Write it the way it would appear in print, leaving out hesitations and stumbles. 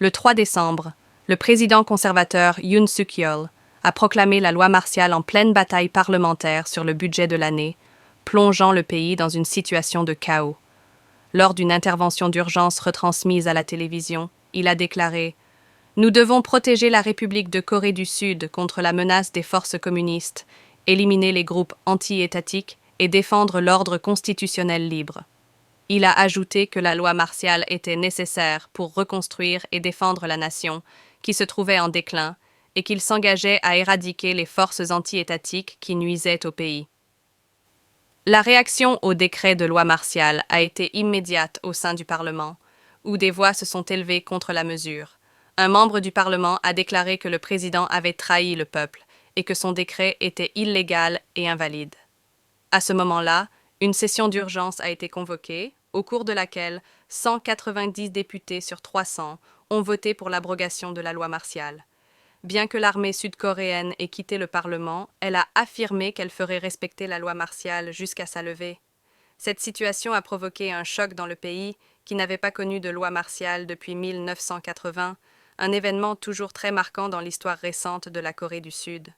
Le 3 décembre, le président conservateur Yoon Suk-yeol a proclamé la loi martiale en pleine bataille parlementaire sur le budget de l'année, plongeant le pays dans une situation de chaos. Lors d'une intervention d'urgence retransmise à la télévision, il a déclaré « Nous devons protéger la République de Corée du Sud contre la menace des forces communistes, éliminer les groupes anti-étatiques et défendre l'ordre constitutionnel libre. » Il a ajouté que la loi martiale était nécessaire pour reconstruire et défendre la nation, qui se trouvait en déclin, et qu'il s'engageait à éradiquer les forces anti-étatiques qui nuisaient au pays. La réaction au décret de loi martiale a été immédiate au sein du Parlement, où des voix se sont élevées contre la mesure. Un membre du Parlement a déclaré que le président avait trahi le peuple et que son décret était illégal et invalide. À ce moment-là, une session d'urgence a été convoquée, au cours de laquelle 190 députés sur 300 ont voté pour l'abrogation de la loi martiale. Bien que l'armée sud-coréenne ait quitté le Parlement, elle a affirmé qu'elle ferait respecter la loi martiale jusqu'à sa levée. Cette situation a provoqué un choc dans le pays qui n'avait pas connu de loi martiale depuis 1980, un événement toujours très marquant dans l'histoire récente de la Corée du Sud.